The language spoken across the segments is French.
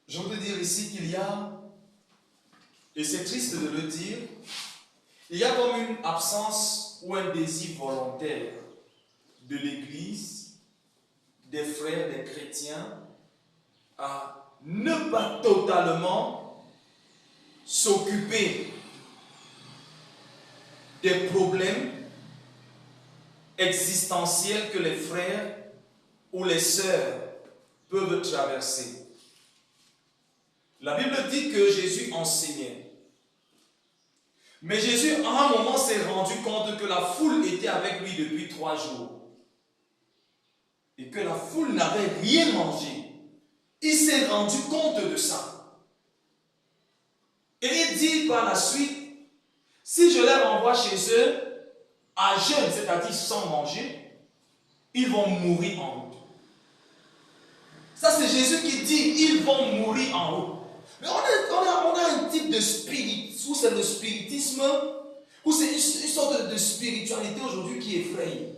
Je voudrais dire ici qu'il y a, et c'est triste de le dire, il y a comme une absence ou un désir volontaire de l'Église, des frères, des chrétiens, à ne pas totalement s'occuper des problèmes existentiels que les frères ou les sœurs peuvent traverser. La Bible dit que Jésus enseignait. Mais Jésus, à un moment, s'est rendu compte que la foule était avec lui depuis 3 jours. Et que la foule n'avait rien mangé. Il s'est rendu compte de ça. Et il dit par la suite, si je les renvoie chez eux, à jeûne, c'est-à-dire sans manger, ils vont mourir en route. Ça, c'est Jésus qui dit, ils vont mourir en route. Mais on a un type de spirit, où c'est le spiritisme, où c'est une sorte de spiritualité aujourd'hui qui effraie.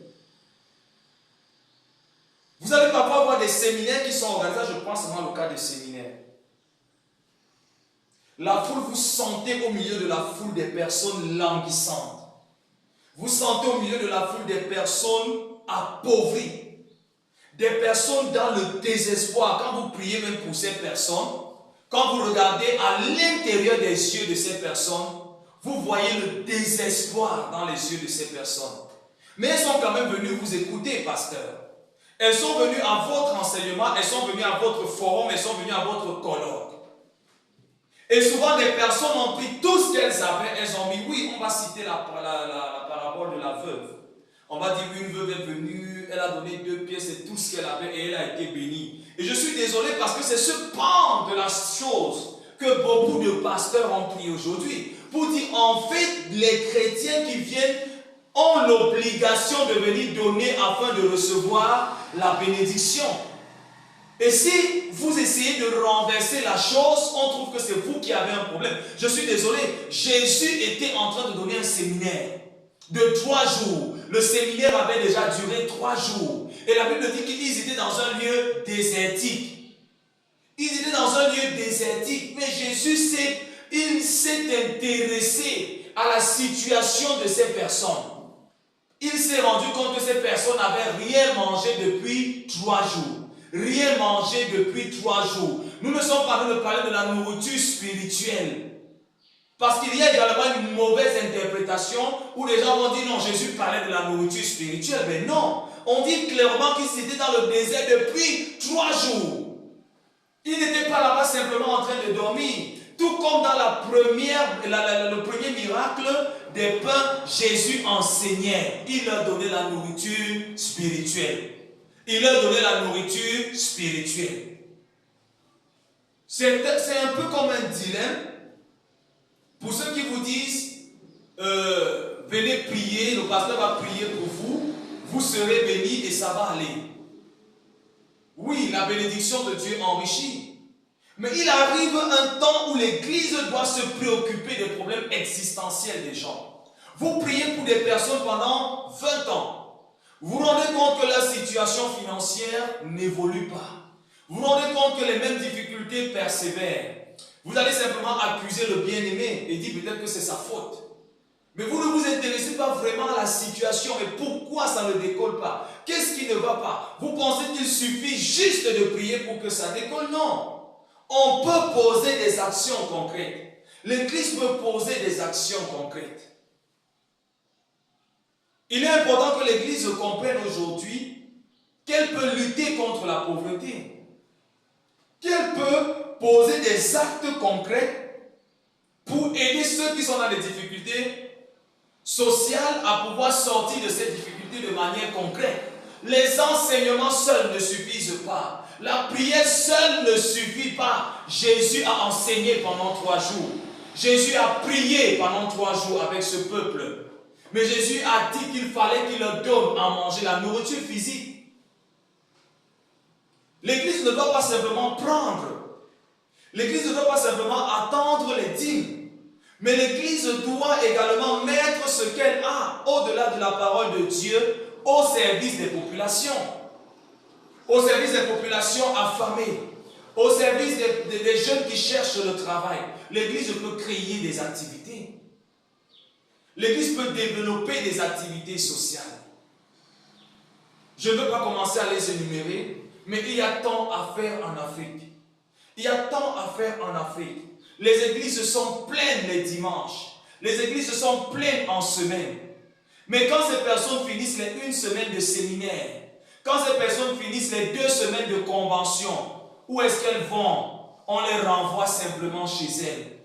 Vous allez parfois voir des séminaires qui sont organisés, je prends seulement le cas des séminaires. La foule, vous sentez au milieu de la foule des personnes languissantes. Vous sentez au milieu de la foule des personnes appauvries. Des personnes dans le désespoir. Quand vous priez même pour ces personnes, quand vous regardez à l'intérieur des yeux de ces personnes, vous voyez le désespoir dans les yeux de ces personnes. Mais elles sont quand même venues vous écouter, pasteur. Elles sont venues à votre enseignement, elles sont venues à votre forum, elles sont venues à votre colloque. Et souvent, des personnes ont pris tout ce qu'elles avaient, elles ont mis, oui, on va citer la parabole de la veuve. On va dire qu'une veuve est venue, elle a donné 2 pièces, c'est tout ce qu'elle avait et elle a été bénie. Et je suis désolé parce que c'est ce pan de la chose que beaucoup de pasteurs ont pris aujourd'hui. Pour dire, en fait, les chrétiens qui viennent ont l'obligation de venir donner afin de recevoir la bénédiction. Et si vous essayez de renverser la chose, on trouve que c'est vous qui avez un problème. Je suis désolé, Jésus était en train de donner un séminaire de 3 jours. Le séminaire avait déjà duré 3 jours. Et la Bible dit qu'ils étaient dans un lieu désertique. Ils étaient dans un lieu désertique. Mais Jésus s'est intéressé à la situation de ces personnes. Il s'est rendu compte que ces personnes n'avaient rien mangé depuis 3 jours. Rien mangé depuis 3 jours. Nous ne sommes pas en train de parler de la nourriture spirituelle. Parce qu'il y a également une mauvaise interprétation où les gens vont dire non, Jésus parlait de la nourriture spirituelle. Mais non, on dit clairement qu'ils étaient dans le désert depuis 3 jours. Ils n'étaient pas là-bas simplement en train de dormir. Tout comme dans le premier miracle des pains, Jésus enseignait. Il leur donnait la nourriture spirituelle. Il leur donnait la nourriture spirituelle. C'est un peu comme un dilemme. Pour ceux qui vous disent, venez prier, le pasteur va prier pour vous, vous serez bénis et ça va aller. Oui, la bénédiction de Dieu enrichit. Mais il arrive un temps où l'Église doit se préoccuper des problèmes existentiels des gens. Vous priez pour des personnes pendant 20 ans. Vous vous rendez compte que leur situation financière n'évolue pas. Vous vous rendez compte que les mêmes difficultés persévèrent. Vous allez simplement accuser le bien-aimé et dire peut-être que c'est sa faute. Mais vous ne vous intéressez pas vraiment à la situation. Mais pourquoi ça ne décolle pas? Qu'est-ce qui ne va pas? Vous pensez qu'il suffit juste de prier pour que ça décolle? Non. On peut poser des actions concrètes. L'Église peut poser des actions concrètes. Il est important que l'Église comprenne aujourd'hui qu'elle peut lutter contre la pauvreté. Qu'elle peut poser des actes concrets pour aider ceux qui sont dans des difficultés sociales à pouvoir sortir de ces difficultés de manière concrète. Les enseignements seuls ne suffisent pas. La prière seule ne suffit pas. Jésus a enseigné pendant 3 jours. Jésus a prié pendant 3 jours avec ce peuple. Mais Jésus a dit qu'il fallait qu'il leur donne à manger la nourriture physique. L'Église ne doit pas simplement prendre. L'Église ne doit pas simplement attendre les dîmes. Mais l'Église doit également mettre ce qu'elle a au-delà de la parole de Dieu au service des populations. Au service des populations affamées. au service des jeunes qui cherchent le travail. L'église peut créer des activités. L'église peut développer des activités sociales. Je ne veux pas commencer à les énumérer, mais il y a tant à faire en Afrique. Il y a tant à faire en Afrique. Les églises sont pleines les dimanches. Les églises sont pleines en semaine. Mais quand ces personnes finissent les 1 semaine de séminaire, quand ces personnes finissent les 2 semaines de convention, où est-ce qu'elles vont? On les renvoie simplement chez elles.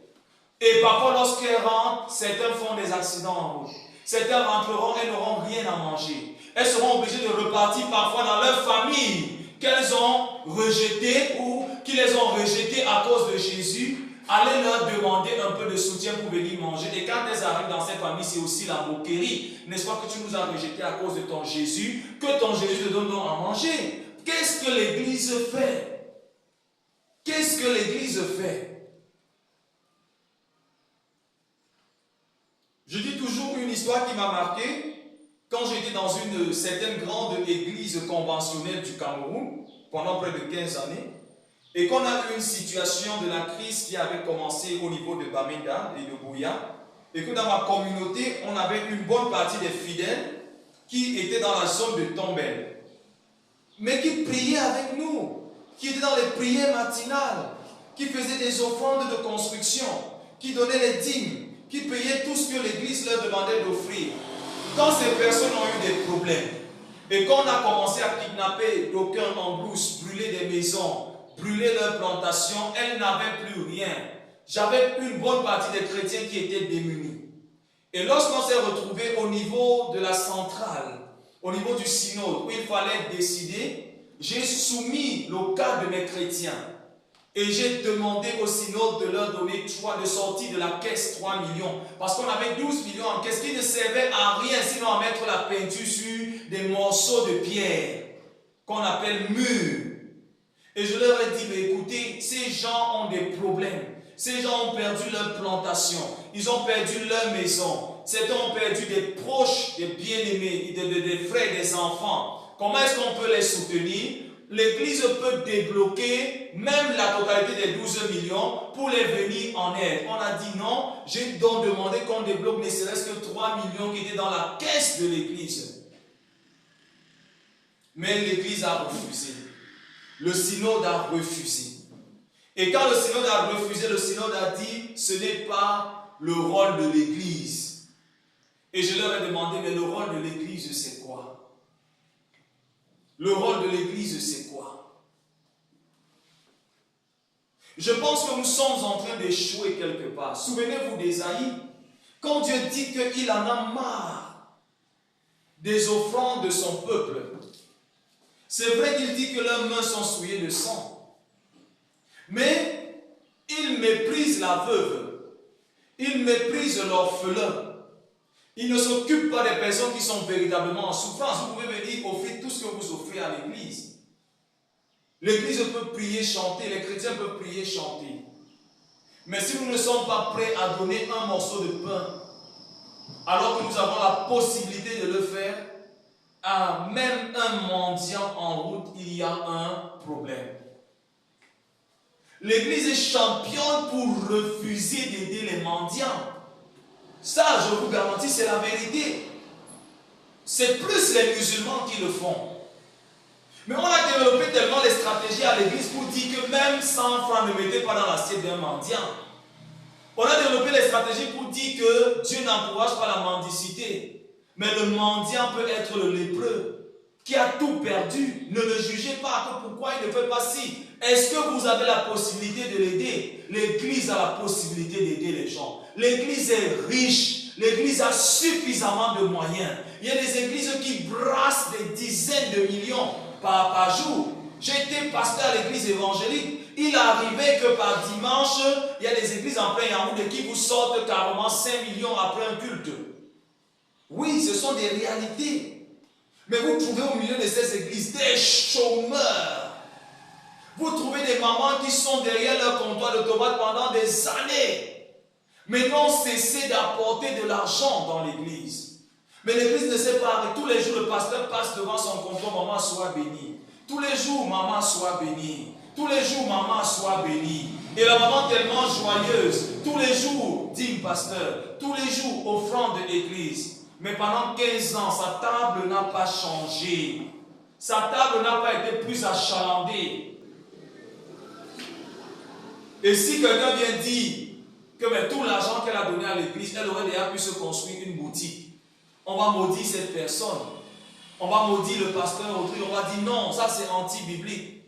Et parfois, lorsqu'elles rentrent, certains font des accidents en route. Certains rentreront et n'auront rien à manger. Elles seront obligées de repartir parfois dans leur famille qu'elles ont rejetée ou qui les ont rejetées à cause de Jésus. Allez leur demander un peu de soutien pour venir manger. Et quand elles arrivent dans cette famille, c'est aussi la moquerie. N'est-ce pas que tu nous as rejetés à cause de ton Jésus? Que ton Jésus te donne donc à manger. Qu'est-ce que l'Église fait? Qu'est-ce que l'Église fait? Je dis toujours une histoire qui m'a marqué quand j'étais dans une certaine grande église conventionnelle du Cameroun pendant près de 15 années et qu'on a eu une situation de la crise qui avait commencé au niveau de Bamenda et de Bouya et que dans ma communauté, on avait une bonne partie des fidèles qui étaient dans la zone de Tombel, mais qui priaient avec nous, qui étaient dans les prières matinales, qui faisaient des offrandes de construction, qui donnaient les dîmes, qui payaient tout ce que l'église leur demandait d'offrir. Quand ces personnes ont eu des problèmes et qu'on a commencé à kidnapper d'aucuns en brousse, brûler des maisons, brûler leurs plantations, elles n'avaient plus rien. J'avais une bonne partie des chrétiens qui étaient démunis. Et lorsqu'on s'est retrouvé au niveau de la centrale, au niveau du synode, où il fallait décider, j'ai soumis le cas de mes chrétiens. Et j'ai demandé au synode de leur donner de sortir de la caisse 3 millions. Parce qu'on avait 12 millions en caisse qui ne servaient à rien sinon à mettre la peinture sur des morceaux de pierre qu'on appelle murs. Et je leur ai dit, mais écoutez, ces gens ont des problèmes. Ces gens ont perdu leur plantation. Ils ont perdu leur maison. Certains ont perdu des proches, des bien-aimés, des frères, des enfants. Comment est-ce qu'on peut les soutenir? L'église peut débloquer même la totalité des 12 millions pour les venir en aide. On a dit non, j'ai donc demandé qu'on débloque ne serait-ce que 3 millions qui étaient dans la caisse de l'église. Mais l'église a refusé. Le synode a refusé. Et quand le synode a refusé, le synode a dit ce n'est pas le rôle de l'église. Et je leur ai demandé, mais le rôle de l'église c'est quoi? Le rôle de l'église, c'est quoi? Je pense que nous sommes en train d'échouer quelque part. Souvenez-vous d'Ésaïe. Quand Dieu dit qu'il en a marre des offrandes de son peuple, c'est vrai qu'il dit que leurs mains sont souillées de sang. Mais il méprise la veuve. Il méprise l'orphelin. Il ne s'occupe pas des personnes qui sont véritablement en souffrance. Vous pouvez venir offrir tout ce que vous offrez à l'église. L'église peut prier, chanter, les chrétiens peuvent prier, chanter. Mais si nous ne sommes pas prêts à donner un morceau de pain, alors que nous avons la possibilité de le faire, à même un mendiant en route, il y a un problème. L'église est championne pour refuser d'aider les mendiants. Ça, je vous garantis, c'est la vérité. C'est plus les musulmans qui le font. Mais on a développé tellement les stratégies à l'église pour dire que même 100 francs ne mettez pas dans l'assiette d'un mendiant. On a développé les stratégies pour dire que Dieu n'encourage pas la mendicité. Mais le mendiant peut être le lépreux qui a tout perdu. Ne le jugez pas que pourquoi il ne fait pas ci. Est-ce que vous avez la possibilité de l'aider? L'église a la possibilité d'aider les gens. L'église est riche. L'église a suffisamment de moyens. Il y a des églises qui brassent des dizaines de millions par jour. J'ai été pasteur à l'église évangélique. Il arrivait que par dimanche, il y a des églises en plein Yaoundé qui vous sortent carrément 5 millions après un culte. Oui, ce sont des réalités. Mais vous trouvez au milieu de ces églises des chômeurs. Vous trouvez des mamans qui sont derrière leur comptoir de tomates pendant des années, mais n'ont cessé d'apporter de l'argent dans l'église. Mais l'église ne sait pas, tous les jours le pasteur passe devant son comptoir, maman soit bénie. Tous les jours, maman soit bénie. Tous les jours, maman soit bénie. Et la maman tellement joyeuse. Tous les jours, digne pasteur. Tous les jours, offrande de l'église. Mais pendant 15 ans, sa table n'a pas changé. Sa table n'a pas été plus achalandée. Et si quelqu'un vient dire que mais, tout l'argent qu'elle a donné à l'église, elle aurait déjà pu se construire une boutique, on va maudire cette personne. On va maudire le pasteur Audrey. On va dire non, ça c'est anti-biblique.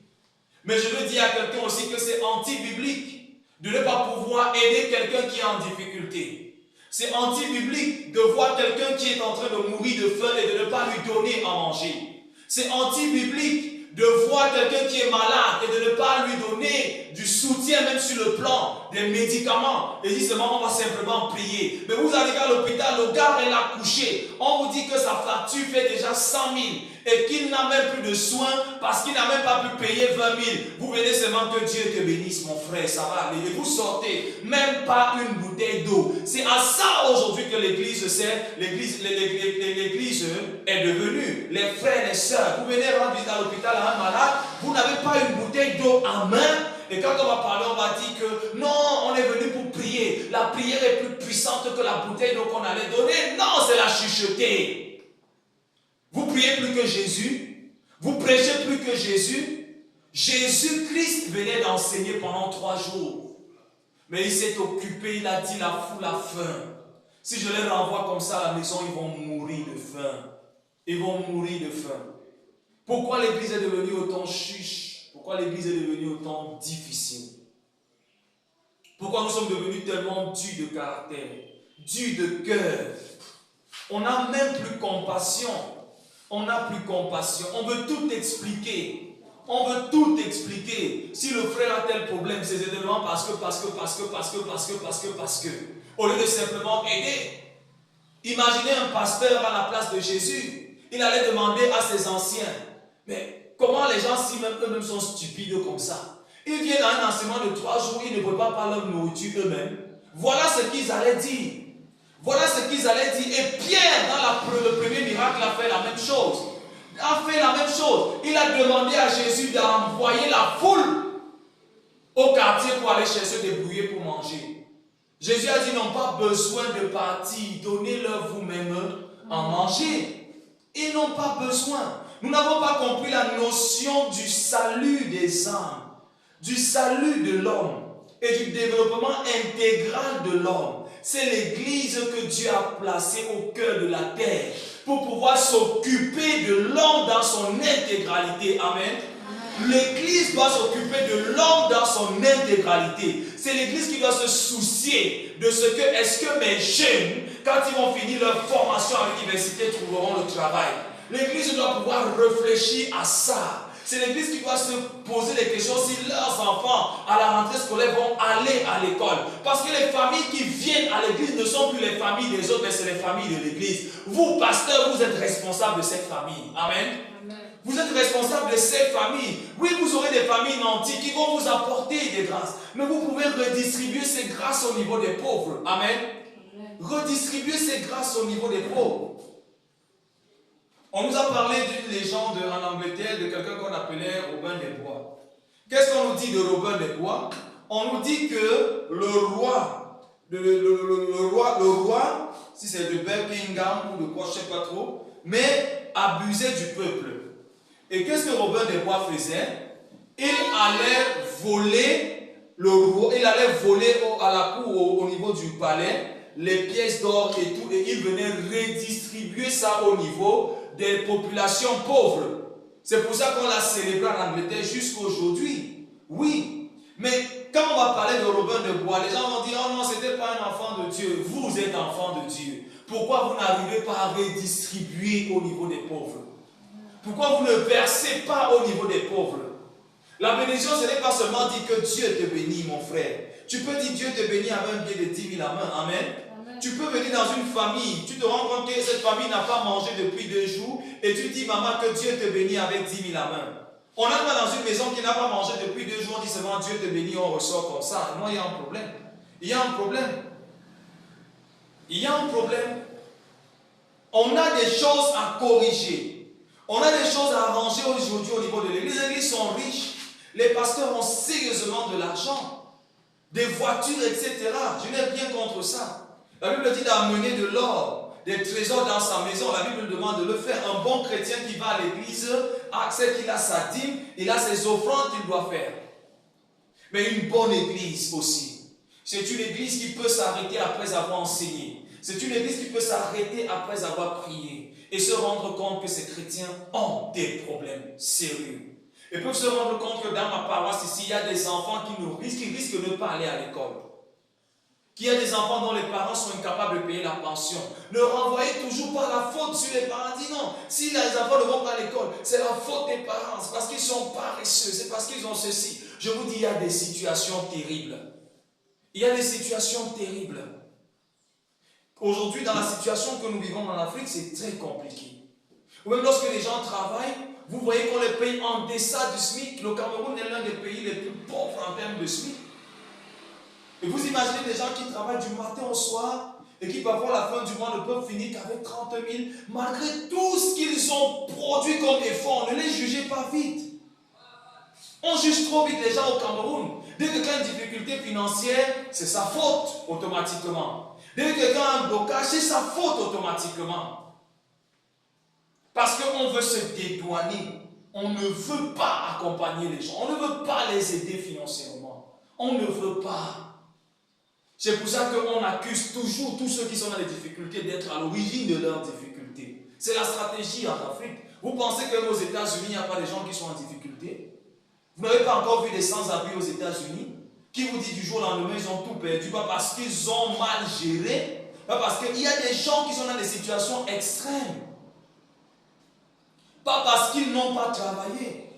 Mais je veux dire à quelqu'un aussi que c'est anti-biblique de ne pas pouvoir aider quelqu'un qui est en difficulté. C'est anti-biblique de voir quelqu'un qui est en train de mourir de faim et de ne pas lui donner à manger. C'est anti-biblique de voir quelqu'un qui est malade et de ne pas lui donner du soutien même sur le plan des médicaments. Et dit seulement on va simplement prier. Mais vous arrivez à l'hôpital, le gars est là couché. On vous dit que sa facture fait déjà 100 000 et qu'il n'a même plus de soins parce qu'il n'a même pas pu payer 20 000. Vous venez seulement que Dieu te bénisse mon frère, ça va aller. Et vous sortez même pas une bouteille d'eau. C'est à ça aujourd'hui que l'église sert. L'église est devenue. Les frères, les sœurs, vous venez rendre visite à l'hôpital à un malade, vous n'avez pas une bouteille d'eau en main. Et quand on va parler, on va dire que non, on est venu pour prier. La prière est plus puissante que la bouteille d'eau qu'on allait donner. Non, c'est la chuchoter. Vous priez plus que Jésus. Vous prêchez plus que Jésus. Jésus-Christ venait d'enseigner pendant 3 jours. Mais il s'est occupé, il a dit la foule a faim. Si je les renvoie comme ça à la maison, ils vont mourir de faim. Ils vont mourir de faim. Pourquoi l'église est devenue autant chiche? Pourquoi l'église est devenue autant difficile? Pourquoi nous sommes devenus tellement durs de caractère, durs de cœur? On n'a même plus compassion. On n'a plus compassion. On veut tout expliquer. On veut tout expliquer. Si le frère a tel problème, c'est évidemment parce que. Au lieu de simplement aider. Imaginez un pasteur à la place de Jésus. Il allait demander à ses anciens, mais comment les gens, si même eux-mêmes sont stupides comme ça? Ils viennent à un enseignement de 3 jours, ils ne préparent pas leur nourriture eux-mêmes. Voilà ce qu'ils allaient dire. Voilà ce qu'ils allaient dire. Et Pierre, dans le premier miracle, a fait la même chose. Il a demandé à Jésus d'envoyer la foule au quartier pour aller chercher des brouillés pour manger. Jésus a dit, ils n'ont pas besoin de partir. Donnez-leur vous-même à manger. Ils n'ont pas besoin. Nous n'avons pas compris la notion du salut des âmes, du salut de l'homme et du développement intégral de l'homme. C'est l'église que Dieu a placée au cœur de la terre pour pouvoir s'occuper de l'homme dans son intégralité. Amen. L'église doit s'occuper de l'homme dans son intégralité. C'est l'église qui doit se soucier de ce que, est-ce que mes jeunes, quand ils vont finir leur formation à l'université, trouveront le travail. L'église doit pouvoir réfléchir à ça. C'est l'église qui doit se poser les questions si leurs enfants à la rentrée scolaire vont aller à l'école. Parce que les familles qui viennent à l'église ne sont plus les familles des autres, mais c'est les familles de l'église. Vous, pasteurs, vous êtes responsables de cette famille. Amen. Vous êtes responsable de ces familles. Oui, vous aurez des familles nantis qui vont vous apporter des grâces. Mais vous pouvez redistribuer ces grâces au niveau des pauvres. Amen. Redistribuer ces grâces au niveau des pauvres. On nous a parlé d'une légende en Angleterre de quelqu'un qu'on appelait Robin des Bois. Qu'est-ce qu'on nous dit de Robin des Bois? On nous dit que le roi, si c'est de Buckingham ou de quoi, je ne sais pas trop, mais abusait du peuple. Et qu'est-ce que Robin des Bois faisait? Il allait voler à la cour au niveau du palais les pièces d'or et tout, et il venait redistribuer ça au niveau des populations pauvres. C'est pour ça qu'on l'a célébré en Angleterre jusqu'aujourd'hui. Oui. Mais quand on va parler de Robin des Bois, les gens vont dire, oh non, c'était pas un enfant de Dieu. Vous êtes enfant de Dieu. Pourquoi vous n'arrivez pas à redistribuer au niveau des pauvres? Pourquoi vous ne versez pas au niveau des pauvres? La bénédiction, ce n'est pas seulement dire que Dieu te bénit, mon frère. Tu peux dire Dieu te bénit avec un billet de 10 000 à main. Amen. Tu peux venir dans une famille, tu te rends compte que cette famille n'a pas mangé depuis 2 jours et tu dis, maman, que Dieu te bénit avec 10 000 à main. On entre dans une maison qui n'a pas mangé depuis 2 jours, on dit seulement Dieu te bénit, on ressort comme ça. Non, il y a un problème. Il y a un problème. Il y a un problème. On a des choses à corriger. On a des choses à arranger aujourd'hui au niveau de l'église. Les églises sont riches. Les pasteurs ont sérieusement de l'argent, des voitures, etc. Je n'ai rien contre ça. La Bible dit d'amener de l'or, des trésors dans sa maison. La Bible demande de le faire. Un bon chrétien qui va à l'église, sait qu'il a sa dîme, il a ses offrandes qu'il doit faire. Mais une bonne église aussi. C'est une église qui peut s'arrêter après avoir enseigné. C'est une église qui peut s'arrêter après avoir prié et se rendre compte que ces chrétiens ont des problèmes sérieux. Ils peuvent se rendre compte que dans ma paroisse ici, il y a des enfants qui risquent de ne pas aller à l'école. Qu'il y a des enfants dont les parents sont incapables de payer la pension. Ne renvoyez toujours pas la faute sur les parents. Dis non, si les enfants ne vont pas à l'école, c'est la faute des parents. C'est parce qu'ils sont paresseux, c'est parce qu'ils ont ceci. Je vous dis, il y a des situations terribles. Il y a des situations terribles. Aujourd'hui, dans la situation que nous vivons en Afrique, c'est très compliqué. Ou même lorsque les gens travaillent, vous voyez qu'on les paye en deçà du SMIC. Le Cameroun est l'un des pays les plus pauvres en termes de SMIC. Et vous imaginez des gens qui travaillent du matin au soir et qui parfois à la fin du mois ne peuvent finir qu'avec 30 000, malgré tout ce qu'ils ont produit comme effort. Ne les jugez pas vite. On juge trop vite les gens au Cameroun. Dès que quelqu'un a une difficulté financière, c'est sa faute automatiquement. Dès que quelqu'un a un blocage, c'est sa faute automatiquement. Parce qu'on veut se dédouaner. On ne veut pas accompagner les gens. On ne veut pas les aider financièrement. On ne veut pas. C'est pour ça qu'on accuse toujours tous ceux qui sont dans les difficultés d'être à l'origine de leurs difficultés. C'est la stratégie en Afrique. Vous pensez qu'aux États-Unis, il n'y a pas des gens qui sont en difficulté? Vous n'avez pas encore vu des sans-abri aux États-Unis qui vous dit du jour au lendemain, ils ont tout perdu, pas parce qu'ils ont mal géré, pas parce qu'il y a des gens qui sont dans des situations extrêmes, pas parce qu'ils n'ont pas travaillé.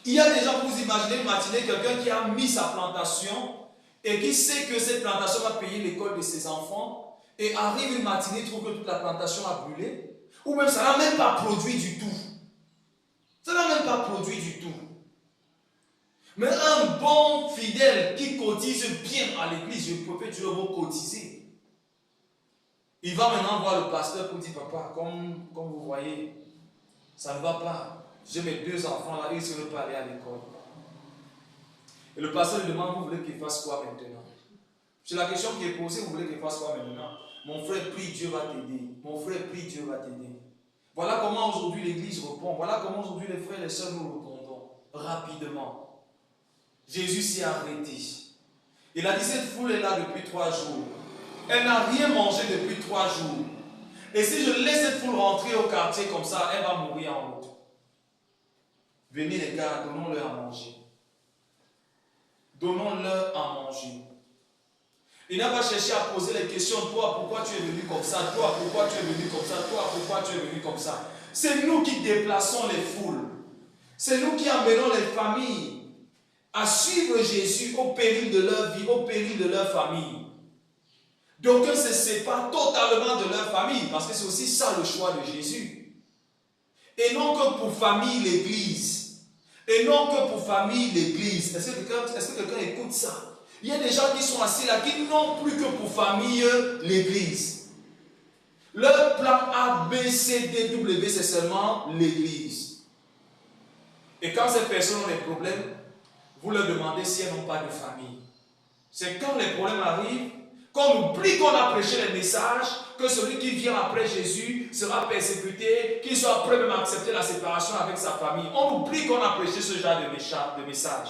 Il y a des gens, vous imaginez une matinée, quelqu'un qui a mis sa plantation et qui sait que cette plantation va payer l'école de ses enfants, et arrive une matinée, trouve que toute la plantation a brûlé, ou même ça n'a même pas produit du tout. Ça n'a même pas produit du tout. Mais un bon fidèle qui cotise bien à l'église, je peux toujours vous cotiser. Il va maintenant voir le pasteur pour dire, papa, comme vous voyez, ça ne va pas. J'ai mes 2 enfants là, ils ne veulent pas aller à l'école. Et le pasteur lui demande, vous voulez qu'il fasse quoi maintenant? C'est la question qui est posée, vous voulez qu'il fasse quoi maintenant? Mon frère, prie, Dieu va t'aider. Mon frère, prie, Dieu va t'aider. Voilà comment aujourd'hui l'église répond. Voilà comment aujourd'hui les frères et les sœurs nous répondons. Rapidement. Jésus s'est arrêté. Il a dit, cette foule est là depuis 3 jours. Elle n'a rien mangé depuis 3 jours. Et si je laisse cette foule rentrer au quartier comme ça, elle va mourir en route. Venez les gars, donnons-leur à manger. Donnons-leur à manger. Il n'a pas cherché à poser les questions. Toi, pourquoi tu es venu comme ça? Toi, pourquoi tu es venu comme ça? Toi, pourquoi tu es venu comme ça? C'est nous qui déplaçons les foules. C'est nous qui amenons les familles à suivre Jésus au péril de leur vie, au péril de leur famille. D'aucuns se séparent totalement de leur famille, parce que c'est aussi ça le choix de Jésus. Et non que pour famille l'église. Et non que pour famille l'église. Est-ce que quelqu'un écoute ça? Il y a des gens qui sont assis là, qui n'ont plus que pour famille l'église. Leur plan A, B, C, D, W, c'est seulement l'église. Et quand ces personnes ont des problèmes, vous leur demandez si elles n'ont pas de famille. C'est quand les problèmes arrivent, qu'on oublie qu'on a prêché les messages, que celui qui vient après Jésus sera persécuté, qu'il soit prêt même à accepter la séparation avec sa famille. On oublie qu'on a prêché ce genre de message.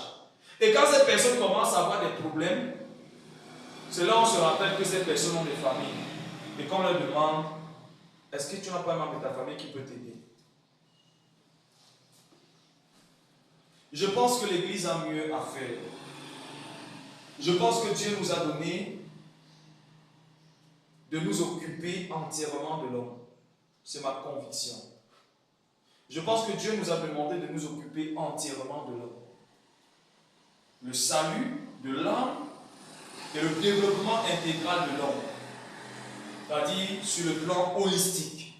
Et quand ces personnes commencent à avoir des problèmes, c'est là où on se rappelle que ces personnes ont des familles. Et qu'on leur demande, est-ce que tu n'as pas un membre de ta famille qui peut t'aider? Je pense que l'Église a mieux à faire. Je pense que Dieu nous a donné de nous occuper entièrement de l'homme. C'est ma conviction. Je pense que Dieu nous a demandé de nous occuper entièrement de l'homme. Le salut de l'âme et le développement intégral de l'homme. C'est-à-dire sur le plan holistique.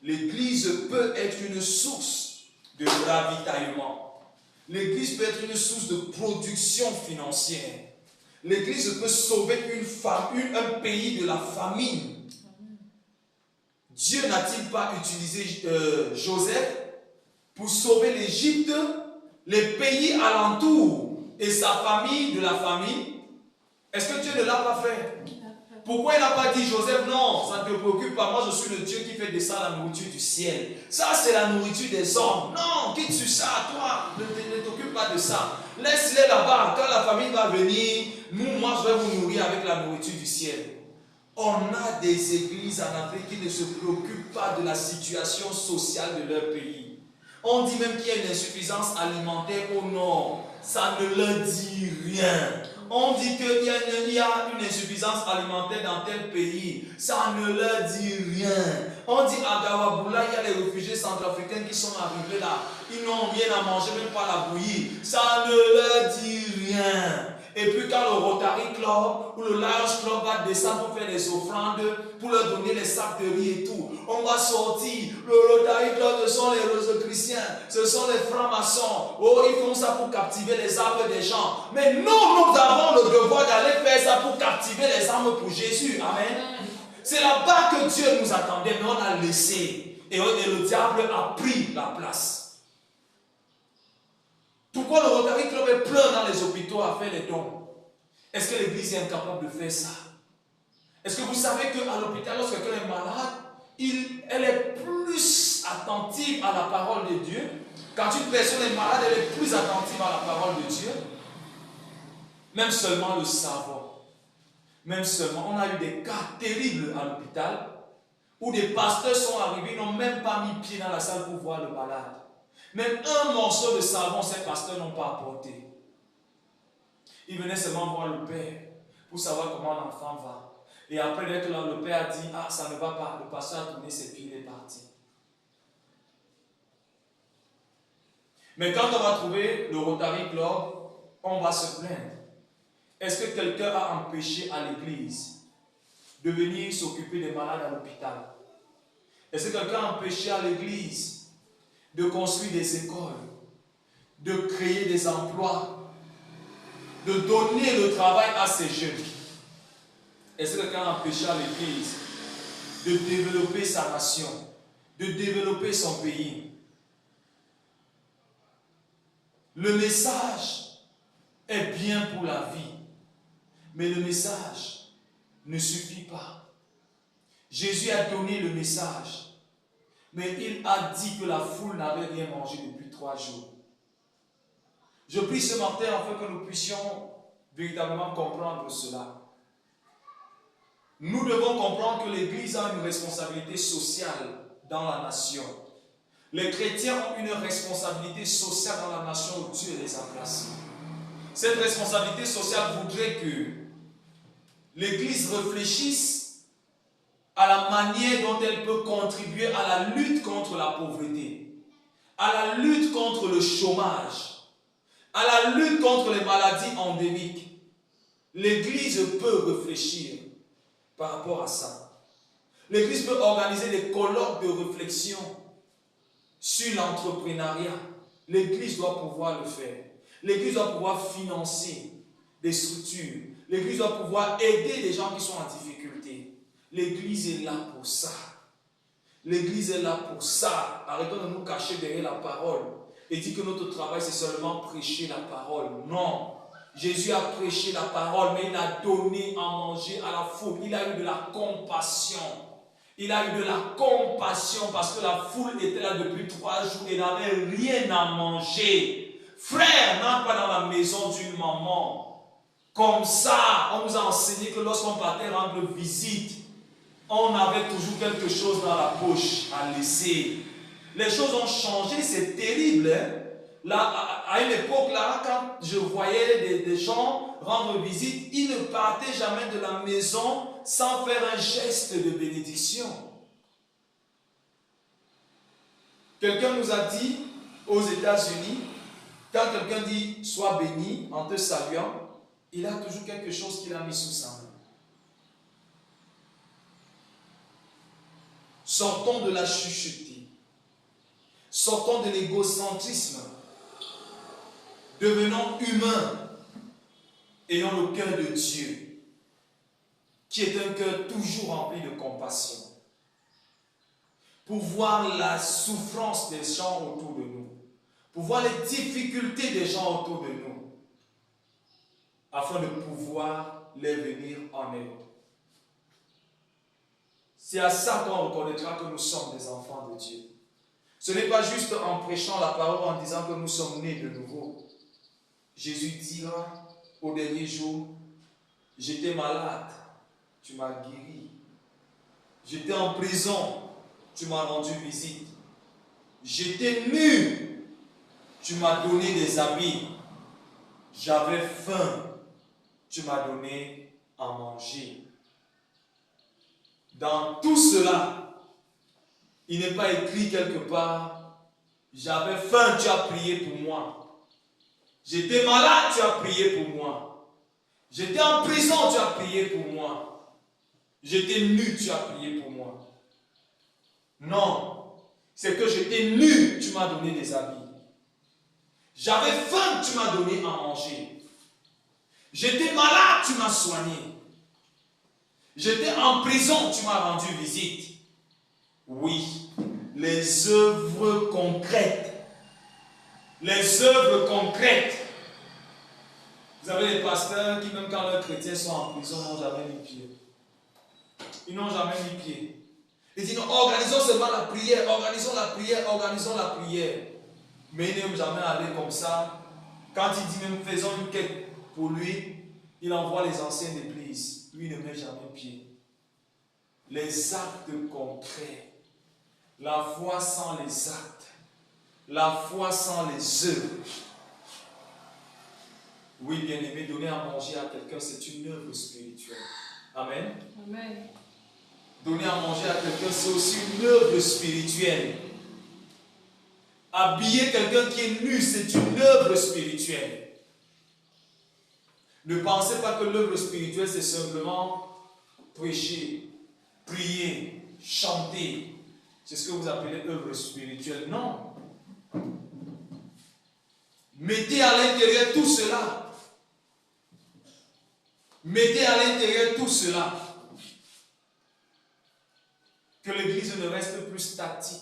L'Église peut être une source de ravitaillement. L'Église peut être une source de production financière. L'Église peut sauver un pays de la famine. Dieu n'a-t-il pas utilisé Joseph pour sauver l'Égypte les pays alentours et sa famille de la famille, est-ce que Dieu ne l'a pas fait? Pourquoi il n'a pas dit Joseph, non, ça ne te préoccupe pas, moi je suis le Dieu qui fait descendre la nourriture du ciel. Ça c'est la nourriture des hommes. Non, quitte sur ça, toi, ne t'occupe pas de ça. Laisse-les là-bas, quand la famille va venir, moi je vais vous nourrir avec la nourriture du ciel. On a des églises en Afrique qui ne se préoccupent pas de la situation sociale de leur pays. On dit même qu'il y a une insuffisance alimentaire au nord. Ça ne leur dit rien. On dit qu'il y a une insuffisance alimentaire dans tel pays. Ça ne leur dit rien. On dit à Gawaboula, il y a les réfugiés centrafricains qui sont arrivés là. Ils n'ont rien à manger, même pas la bouillie. Ça ne leur dit rien. Et puis quand le Rotary Club ou le Lions Club va descendre pour faire des offrandes, pour leur donner les sacs de riz et tout, on va sortir. Le Rotary Club, ce sont les Rosicruciens, ce sont les francs-maçons. Oh, ils font ça pour captiver les âmes des gens. Mais nous avons le devoir d'aller faire ça pour captiver les âmes pour Jésus. Amen. C'est là-bas que Dieu nous attendait, mais on a laissé. Et le diable a pris la place. Pourquoi le Rotary Club est plein dans les hôpitaux à faire les dons? Est-ce que l'église est incapable de faire ça? Est-ce que vous savez qu'à l'hôpital, lorsque quelqu'un est malade, elle est plus attentive à la parole de Dieu? Quand une personne est malade, elle est plus attentive à la parole de Dieu. Même seulement le savon. Même seulement, on a eu des cas terribles à l'hôpital où des pasteurs sont arrivés, ils n'ont même pas mis pied dans la salle pour voir le malade. Même un morceau de savon, ces pasteurs n'ont pas apporté. Ils venaient seulement voir le père pour savoir comment l'enfant va. Et après, dès que le père a dit, ah, ça ne va pas, le pasteur a tourné ses pieds, il est parti. Mais quand on va trouver le Rotary Club, on va se plaindre. Est-ce que quelqu'un a empêché à l'église de venir s'occuper des malades à l'hôpital? Est-ce que quelqu'un a empêché à l'église de construire des écoles, de créer des emplois, de donner le travail à ces jeunes? Est-ce que quelqu'un a empêché à l'église de développer sa nation, de développer son pays? Le message est bien pour la vie, mais le message ne suffit pas. Jésus a donné le message, mais il a dit que la foule n'avait rien mangé depuis 3 jours. Je prie ce matin afin que nous puissions véritablement comprendre cela. Nous devons comprendre que l'Église a une responsabilité sociale dans la nation. Les chrétiens ont une responsabilité sociale dans la nation où Dieu les a placés. Cette responsabilité sociale voudrait que l'Église réfléchisse à la manière dont elle peut contribuer à la lutte contre la pauvreté, à la lutte contre le chômage, à la lutte contre les maladies endémiques. L'Église peut réfléchir par rapport à ça. L'Église peut organiser des colloques de réflexion sur l'entrepreneuriat. L'Église doit pouvoir le faire. L'Église doit pouvoir financer des structures. L'Église doit pouvoir aider les gens qui sont en difficulté. L'Église est là pour ça. L'Église est là pour ça. Arrêtons de nous cacher derrière la parole et dire que notre travail c'est seulement prêcher la parole. Non. Jésus a prêché la parole, mais il a donné à manger à la foule. Il a eu de la compassion. Il a eu de la compassion parce que la foule était là depuis 3 jours et n'avait rien à manger. Frère, n'entre pas dans la maison d'une maman. Comme ça, on nous a enseigné que lorsqu'on partait rendre visite, on avait toujours quelque chose dans la poche à laisser. Les choses ont changé, c'est terrible. Hein? Là, à une époque, là, quand je voyais des gens rendre visite, ils ne partaient jamais de la maison sans faire un geste de bénédiction. Quelqu'un nous a dit aux États-Unis, quand quelqu'un dit « sois béni » en te saluant, il a toujours quelque chose qu'il a mis sous sa main. Sortons de la chucheterie. Sortons de l'égocentrisme. Devenons humains. Ayons le cœur de Dieu, qui est un cœur toujours rempli de compassion, pour voir la souffrance des gens autour de nous, pour voir les difficultés des gens autour de nous, afin de pouvoir les venir en aide. C'est à ça qu'on reconnaîtra que nous sommes des enfants de Dieu. Ce n'est pas juste en prêchant la parole, en disant que nous sommes nés de nouveau. Jésus dira au dernier jour, j'étais malade, tu m'as guéri. J'étais en prison, tu m'as rendu visite. J'étais nu, tu m'as donné des habits. J'avais faim, tu m'as donné à manger. Dans tout cela, il n'est pas écrit quelque part, j'avais faim, tu as prié pour moi. J'étais malade, tu as prié pour moi. J'étais en prison, tu as prié pour moi. J'étais nu, tu as prié pour moi. Non, c'est que j'étais nu, tu m'as donné des habits. J'avais faim, tu m'as donné à manger. J'étais malade, tu m'as soigné. J'étais en prison, tu m'as rendu visite. Oui, les œuvres concrètes. Les œuvres concrètes. Vous avez des pasteurs qui, même quand leurs chrétiens sont en prison, n'ont jamais mis pied. Ils n'ont jamais mis pied. Ils disent, non, organisons seulement la prière, organisons la prière, organisons la prière. Mais ils n'aiment jamais aller comme ça. Quand il dit même faisons une quête pour lui, il envoie les anciens d'église. Lui ne met jamais pied. Les actes concrets. La foi sans les actes. La foi sans les œuvres. Oui, bien-aimé, donner à manger à quelqu'un, c'est une œuvre spirituelle. Amen. Amen. Donner à manger à quelqu'un, c'est aussi une œuvre spirituelle. Habiller quelqu'un qui est nu, c'est une œuvre spirituelle. Ne pensez pas que l'œuvre spirituelle, c'est simplement prêcher, prier, chanter. C'est ce que vous appelez œuvre spirituelle. Non. Mettez à l'intérieur tout cela. Mettez à l'intérieur tout cela. Que l'église ne reste plus statique.